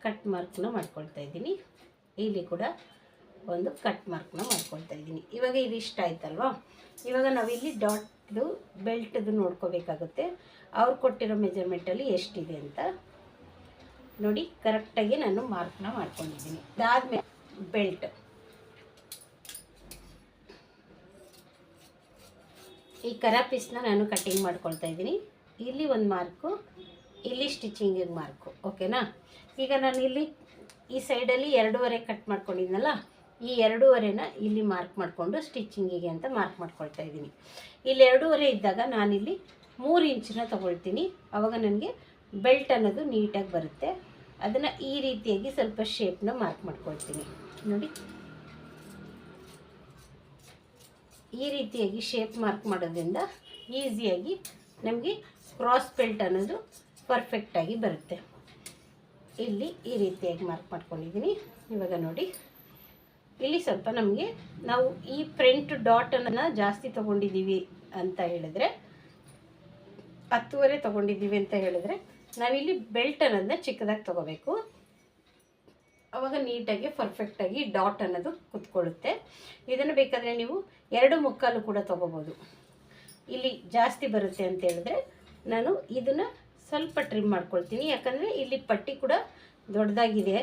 ಕಟ್ ಮಾರ್ಕ್ನ ಮಾಡ್ಕೊಳ್ತಾ ಇದ್ದೀನಿ. ಇಲ್ಲಿ ಕೂಡ ಒಂದು ಕಟ್ ಮಾರ್ಕ್ನ ಮಾಡ್ಕೊಳ್ತಾ ಇದ್ದೀನಿ. ಇವಾಗ ಇದು ಇಷ್ಟ ಆಯ್ತಲ್ವಾ. ಇವಾಗ ನಾವಿಲ್ಲಿ ಡಾಟ್ದು ಬೆಲ್ಟ್ದು ನೋಡ್ಕೋಬೇಕಾಗುತ್ತೆ. ಅವ್ರು ಕೊಟ್ಟಿರೋ ಮೆಜರ್ಮೆಂಟಲ್ಲಿ ಎಷ್ಟಿದೆ ಅಂತ ನೋಡಿ. ಕರೆಕ್ಟಾಗಿ ನಾನು ಮಾರ್ಕ್ನ ಮಾಡ್ಕೊಂಡಿದ್ದೀನಿ. ಅದಾದಮೇಲೆ ಬೆಲ್ಟ್, ಈ ಕರ ಪೀಸ್ನ ನಾನು ಕಟ್ಟಿಂಗ್ ಮಾಡ್ಕೊಳ್ತಾ ಇದ್ದೀನಿ. ಇಲ್ಲಿ ಒಂದು ಮಾರ್ಕು, ಇಲ್ಲಿ ಸ್ಟಿಚಿಂಗಿಗೆ ಮಾರ್ಕು, ಓಕೆನಾ. ಈಗ ನಾನು ಇಲ್ಲಿ ಈ ಸೈಡಲ್ಲಿ 2.5 ಕಟ್ ಮಾಡ್ಕೊಂಡಿದ್ನಲ್ಲ, ಈ 2.5ನ ಇಲ್ಲಿ ಮಾರ್ಕ್ ಮಾಡಿಕೊಂಡು ಸ್ಟಿಚಿಂಗಿಗೆ ಅಂತ ಮಾರ್ಕ್ ಮಾಡ್ಕೊಳ್ತಾ ಇದ್ದೀನಿ. ಇಲ್ಲಿ 2.5 ಇದ್ದಾಗ ನಾನಿಲ್ಲಿ 3 ಇಂಚನ್ನ ತೊಗೊಳ್ತೀನಿ. ಆವಾಗ ನನಗೆ ಬೆಲ್ಟ್ ಅನ್ನೋದು ನೀಟಾಗಿ ಬರುತ್ತೆ. ಅದನ್ನು ಈ ರೀತಿಯಾಗಿ ಸ್ವಲ್ಪ ಶೇಪ್ನ ಮಾರ್ಕ್ ಮಾಡ್ಕೊಳ್ತೀನಿ. ನೋಡಿ ಈ ರೀತಿಯಾಗಿ ಶೇಪ್ ಮಾರ್ಕ್ ಮಾಡೋದ್ರಿಂದ ಈಸಿಯಾಗಿ ನಮಗೆ ಕ್ರಾಸ್ ಬೆಲ್ಟ್ ಅನ್ನೋದು ಪರ್ಫೆಕ್ಟಾಗಿ ಬರುತ್ತೆ. ಇಲ್ಲಿ ಈ ರೀತಿಯಾಗಿ ಮಾರ್ಕ್ ಮಾಡ್ಕೊಂಡಿದ್ದೀನಿ. ಇವಾಗ ನೋಡಿ ಇಲ್ಲಿ ಸ್ವಲ್ಪ ನಮಗೆ ನಾವು ಈ ಫ್ರಂಟ್ ಡಾಟನ್ನು ಜಾಸ್ತಿ ತೊಗೊಂಡಿದ್ದೀವಿ ಅಂತ ಹೇಳಿದ್ರೆ, 10.5 ತೊಗೊಂಡಿದ್ದೀವಿ ಅಂತ ಹೇಳಿದ್ರೆ, ನಾವಿಲ್ಲಿ ಬೆಲ್ಟ್ ಅನ್ನೋದನ್ನ ಚಿಕ್ಕದಾಗಿ ತೊಗೋಬೇಕು. ಆವಾಗ ನೀಟಾಗಿ ಪರ್ಫೆಕ್ಟಾಗಿ ಡಾಟ್ ಅನ್ನೋದು ಕುತ್ಕೊಳ್ಳುತ್ತೆ. ಇದನ್ನು ಬೇಕಾದರೆ ನೀವು 2.75 ಕೂಡ ತೊಗೋಬೋದು. ಇಲ್ಲಿ ಜಾಸ್ತಿ ಬರುತ್ತೆ ಅಂತ ಹೇಳಿದ್ರೆ ನಾನು ಇದನ್ನು ಸ್ವಲ್ಪ ಟ್ರಿಮ್ ಮಾಡ್ಕೊಳ್ತೀನಿ. ಯಾಕಂದರೆ ಇಲ್ಲಿ ಪಟ್ಟಿ ಕೂಡ ದೊಡ್ಡದಾಗಿದೆ,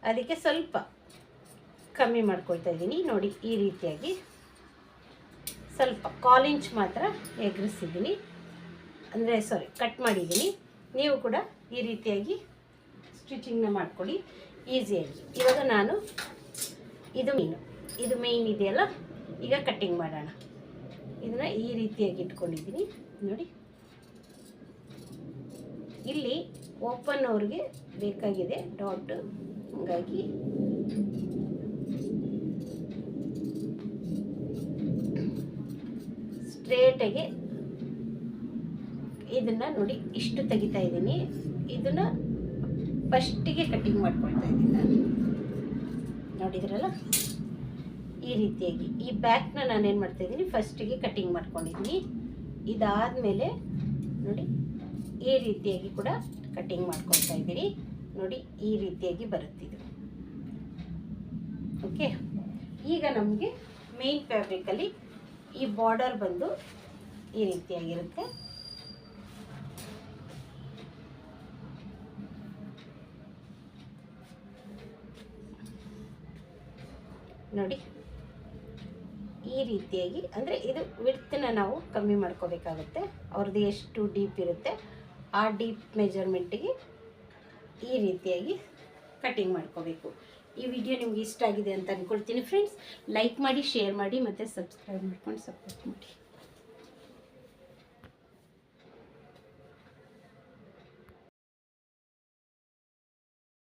ಅದಕ್ಕೆ ಸ್ವಲ್ಪ ಕಮ್ಮಿ ಮಾಡ್ಕೊಳ್ತಾ ಇದ್ದೀನಿ. ನೋಡಿ ಈ ರೀತಿಯಾಗಿ ಸ್ವಲ್ಪ 1/4 ಇಂಚ್ ಮಾತ್ರ ಎಗರಿಸಿದ್ದೀನಿ, ಅಂದರೆ ಕಟ್ ಮಾಡಿದ್ದೀನಿ. ನೀವು ಕೂಡ ಈ ರೀತಿಯಾಗಿ ಸ್ಟಿಚಿಂಗ್ನ ಮಾಡ್ಕೊಳ್ಳಿ ಈಸಿಯಾಗಿ. ಇವಾಗ ನಾನು ಇದು ಮೇಯ್ನ್ ಇದೆಯಲ್ಲ, ಈಗ ಕಟ್ಟಿಂಗ್ ಮಾಡೋಣ. ಇದನ್ನು ಈ ರೀತಿಯಾಗಿ ಇಟ್ಕೊಂಡಿದ್ದೀನಿ ನೋಡಿ. ಇಲ್ಲಿ ಓಪನ್ ಅವ್ರಿಗೆ ಬೇಕಾಗಿದೆ ಡಾಟ್, ಹಾಗಾಗಿ ಸ್ಟ್ರೇಟಾಗಿ ಇದನ್ನು ನೋಡಿ ಇಷ್ಟು ತೆಗಿತಾ ಇದ್ದೀನಿ. ಇದನ್ನು ಫಸ್ಟಿಗೆ ಕಟ್ಟಿಂಗ್ ಮಾಡ್ಕೊಳ್ತಾ ಇದ್ದೀನಿ ನಾನು. ನೋಡಿದ್ರಲ್ಲ ಈ ರೀತಿಯಾಗಿ ಈ ಬ್ಯಾಕ್ನ ನಾನೇನು ಮಾಡ್ತಾಯಿದ್ದೀನಿ, ಫಸ್ಟಿಗೆ ಕಟ್ಟಿಂಗ್ ಮಾಡ್ಕೊಂಡಿದ್ದೀನಿ. ಇದಾದಮೇಲೆ ನೋಡಿ ಈ ರೀತಿಯಾಗಿ ಕೂಡ ಕಟ್ಟಿಂಗ್ ಮಾಡ್ಕೊಳ್ತಾ ಇದ್ದೀನಿ. ನೋಡಿ ಈ ರೀತಿಯಾಗಿ ಬರುತ್ತಿದ್ದು. ಓಕೆ, ಈಗ ನಮಗೆ ಮೇನ್ ಫ್ಯಾಬ್ರಿಕಲ್ಲಿ ಈ ಬಾರ್ಡರ್ ಬಂದು ಈ ರೀತಿಯಾಗಿರುತ್ತೆ. ನೋಡಿ ಈ ರೀತಿಯಾಗಿ, ಅಂದರೆ ಇದು ವಿಡ್ತನ್ನ ನಾವು ಕಮ್ಮಿ ಮಾಡ್ಕೋಬೇಕಾಗುತ್ತೆ. ಅವ್ರದ್ದು ಎಷ್ಟು ಡೀಪ್ ಇರುತ್ತೆ ಆ ಡೀಪ್ ಮೆಜರ್ಮೆಂಟಿಗೆ ಈ ರೀತಿಯಾಗಿ ಕಟ್ಟಿಂಗ್ ಮಾಡ್ಕೋಬೇಕು. ಈ ವಿಡಿಯೋ ನಿಮ್ಗೆ ಇಷ್ಟ ಆಗಿದೆ ಅಂತ ಅಂದ್ಕೊಳ್ತೀನಿ ಫ್ರೆಂಡ್ಸ್. ಲೈಕ್ ಮಾಡಿ, ಶೇರ್ ಮಾಡಿ ಮತ್ತು ಸಬ್ಸ್ಕ್ರೈಬ್ ಮಾಡ್ಕೊಂಡು ಸಪೋರ್ಟ್ ಮಾಡಿ.